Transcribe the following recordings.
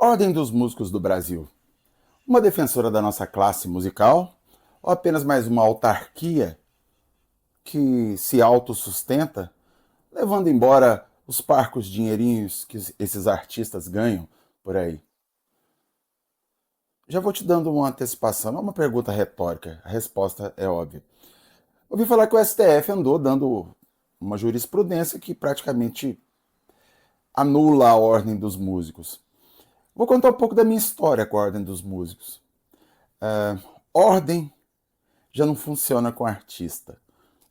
Ordem dos Músicos do Brasil. Uma defensora da nossa classe musical ou apenas mais uma autarquia que se autossustenta, levando embora os parcos dinheirinhos que esses artistas ganham por aí? Já vou te dando uma antecipação, é uma pergunta retórica, a resposta é óbvia. Ouvi falar que o STF andou dando uma jurisprudência que praticamente anula a Ordem dos Músicos. Vou contar um pouco da minha história com a Ordem dos Músicos. Ordem já não funciona com artista.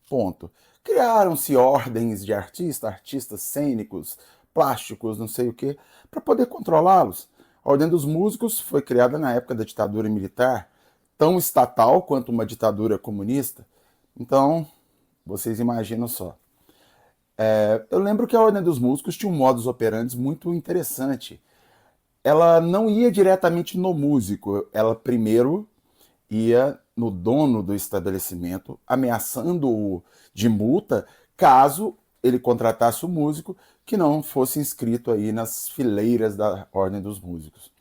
Ponto. Criaram-se ordens de artistas cênicos, plásticos, não sei o quê, para poder controlá-los. A Ordem dos Músicos foi criada na época da ditadura militar, tão estatal quanto uma ditadura comunista. Então, vocês imaginam só. Eu lembro que a Ordem dos Músicos tinha um modus operandi muito interessante. Ela não ia diretamente no músico, ela primeiro ia no dono do estabelecimento, ameaçando-o de multa caso ele contratasse o músico que não fosse inscrito aí nas fileiras da Ordem dos Músicos.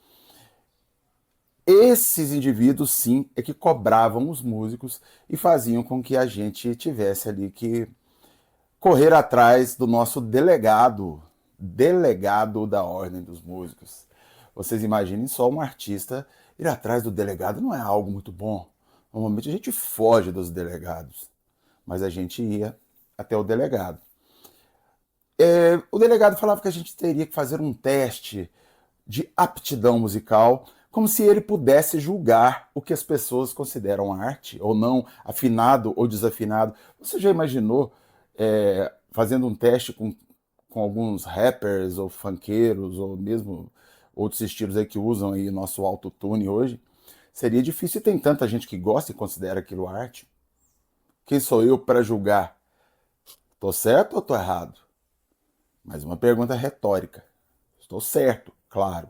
Esses indivíduos, sim, é que cobravam os músicos e faziam com que a gente tivesse ali que correr atrás do nosso delegado da Ordem dos Músicos. Vocês imaginem só um artista ir atrás do delegado, não é algo muito bom. Normalmente a gente foge dos delegados, mas a gente ia até o delegado. O delegado falava que a gente teria que fazer um teste de aptidão musical, como se ele pudesse julgar o que as pessoas consideram arte ou não, afinado ou desafinado. Você já imaginou fazendo um teste com alguns rappers ou funkeiros ou mesmo outros estilos aí que usam aí nosso autotune hoje? Seria difícil e tem tanta gente que gosta e considera aquilo arte. Quem sou eu para julgar? Tô certo ou tô errado? Mais uma pergunta retórica. Estou certo, claro.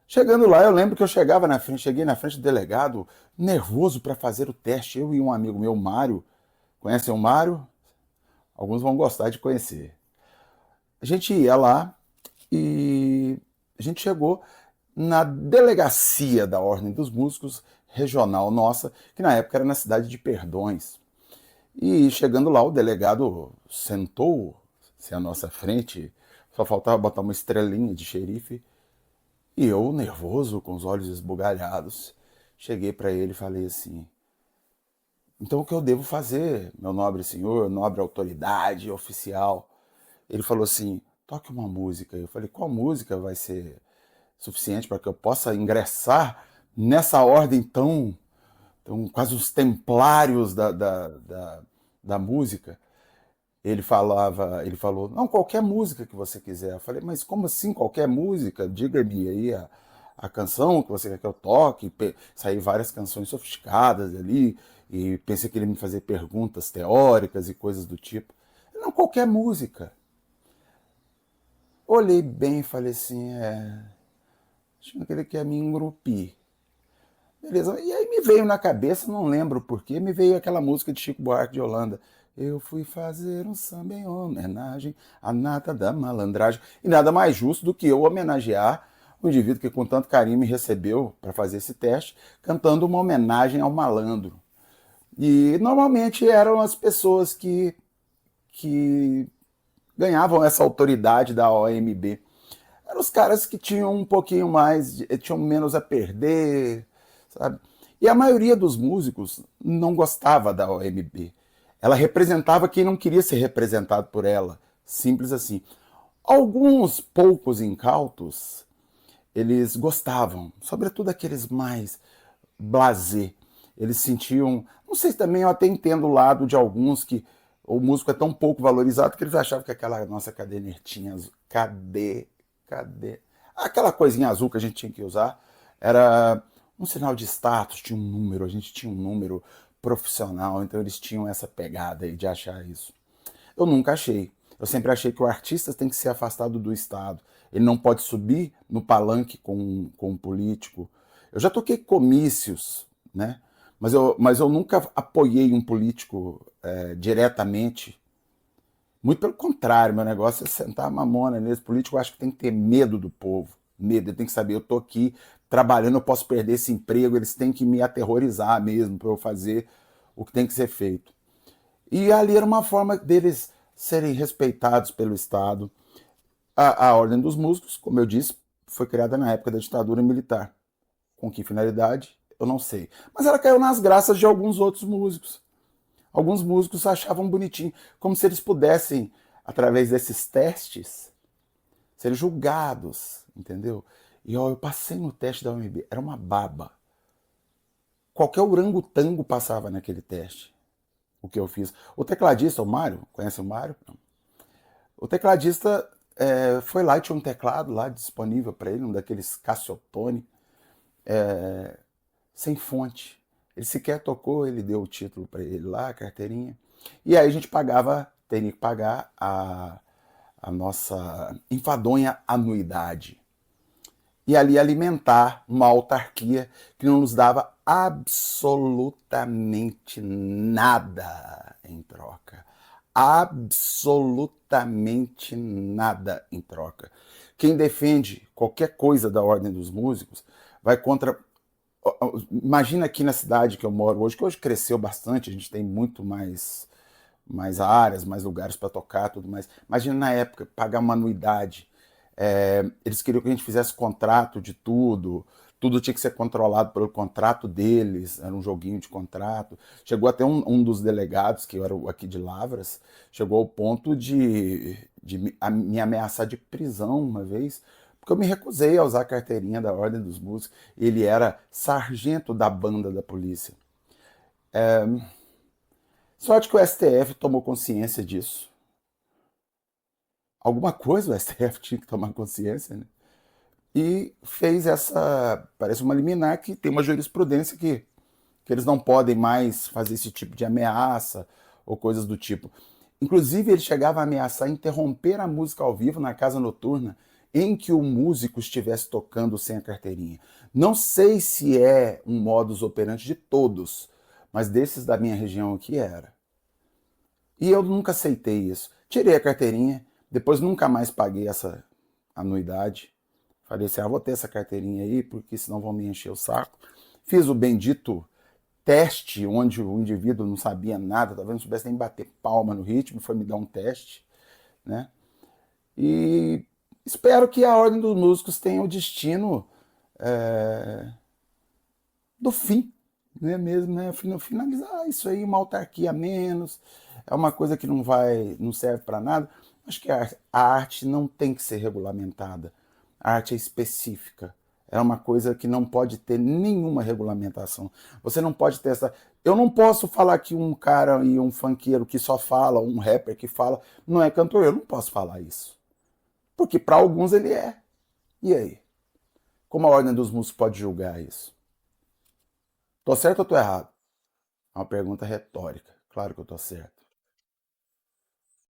Chegando lá, eu lembro que eu cheguei na frente do delegado, nervoso para fazer o teste. Eu e um amigo meu, Mário. Conhecem o Mário? Alguns vão gostar de conhecer. A gente ia lá e a gente chegou na delegacia da Ordem dos Músicos regional nossa, que na época era na cidade de Perdões. E chegando lá, o delegado sentou-se à nossa frente, só faltava botar uma estrelinha de xerife. E eu, nervoso, com os olhos esbugalhados, cheguei para ele e falei assim: então o que eu devo fazer, meu nobre senhor, nobre autoridade oficial? Ele falou assim: toque uma música. Eu falei: qual música vai ser suficiente para que eu possa ingressar nessa ordem tão quase os templários da música? Ele falou, não, qualquer música que você quiser. Eu falei, mas como assim qualquer música? Diga-me aí a canção que você quer que eu toque. Saí várias canções sofisticadas ali, e pensei que ele ia me fazer perguntas teóricas e coisas do tipo. Não, qualquer música. Olhei bem e falei assim, acho que ele quer me engrupir. Beleza. E aí me veio na cabeça, não lembro porquê, me veio aquela música de Chico Buarque de Holanda. Eu fui fazer um samba em homenagem à nata da malandragem. E nada mais justo do que eu homenagear o indivíduo que com tanto carinho me recebeu para fazer esse teste, cantando uma homenagem ao malandro. E normalmente eram as pessoas que ganhavam essa autoridade da OMB. Eram os caras que tinham um pouquinho mais, tinham menos a perder, sabe? E a maioria dos músicos não gostava da OMB. Ela representava quem não queria ser representado por ela. Simples assim. Alguns poucos incautos, eles gostavam, sobretudo aqueles mais blasé. Eles sentiam, não sei se também eu até entendo o lado de alguns que o músico é tão pouco valorizado que eles achavam que aquela nossa cadernetinha azul, cadê? Aquela coisinha azul que a gente tinha que usar era um sinal de status, tinha um número, a gente tinha um número profissional, então eles tinham essa pegada aí de achar isso. Eu nunca achei. Eu sempre achei que o artista tem que ser afastado do Estado. Ele não pode subir no palanque com um político. Eu já toquei comícios, né? Mas eu nunca apoiei um político diretamente. Muito pelo contrário, meu negócio é sentar a mamona nesse político. Eu acho que tem que ter medo do povo, medo, ele tem que saber, eu tô aqui trabalhando, eu posso perder esse emprego, eles têm que me aterrorizar mesmo para eu fazer o que tem que ser feito. E ali era uma forma deles serem respeitados pelo Estado. A Ordem dos Músicos, como eu disse, foi criada na época da ditadura militar. Com que finalidade? Eu não sei. Mas ela caiu nas graças de alguns outros músicos. Alguns músicos achavam bonitinho, como se eles pudessem, através desses testes, serem julgados, entendeu? E ó, eu passei no teste da UMB, era uma baba. Qualquer orangotango passava naquele teste, o que eu fiz. O tecladista, o Mário, conhece o Mário? Não. O tecladista foi lá e tinha um teclado lá disponível para ele, um daqueles Cassiotone, sem fonte. Ele sequer tocou, ele deu o título para ele lá, a carteirinha. E aí a gente pagava, teria que pagar a nossa enfadonha anuidade. E ali alimentar uma autarquia que não nos dava absolutamente nada em troca. Absolutamente nada em troca. Quem defende qualquer coisa da Ordem dos Músicos vai contra. Imagina aqui na cidade que eu moro hoje, que hoje cresceu bastante, a gente tem muito mais áreas, mais lugares para tocar, tudo mais. Imagina na época, pagar uma anuidade. Eles queriam que a gente fizesse contrato de tudo, tudo tinha que ser controlado pelo contrato deles, era um joguinho de contrato. Chegou até um dos delegados, que eu era aqui de Lavras, chegou ao ponto de me ameaçar de prisão uma vez, porque eu me recusei a usar a carteirinha da Ordem dos Músicos. Ele era sargento da banda da polícia. Sorte que o STF tomou consciência disso. Alguma coisa o STF tinha que tomar consciência, né? E fez essa, parece uma liminar que tem uma jurisprudência que eles não podem mais fazer esse tipo de ameaça ou coisas do tipo. Inclusive, ele chegava a ameaçar interromper a música ao vivo na casa noturna em que o músico estivesse tocando sem a carteirinha. Não sei se é um modus operandi de todos, mas desses da minha região aqui era. E eu nunca aceitei isso. Tirei a carteirinha, depois nunca mais paguei essa anuidade. Falei assim, vou ter essa carteirinha aí, porque senão vão me encher o saco. Fiz o bendito teste, onde o indivíduo não sabia nada, talvez não soubesse nem bater palma no ritmo, foi me dar um teste, né? E espero que a Ordem dos Músicos tenha o destino do fim, né? Mesmo, né? Finalizar isso aí, uma autarquia a menos, é uma coisa que não serve para nada. Acho que a arte não tem que ser regulamentada. A arte é específica. É uma coisa que não pode ter nenhuma regulamentação. Você não pode ter essa. Eu não posso falar que um cara e um funkeiro que só fala, um rapper que fala, não é cantor. Eu não posso falar isso. Porque para alguns ele é. E aí? Como a Ordem dos Músicos pode julgar isso? Tô certo ou tô errado? É uma pergunta retórica. Claro que eu tô certo.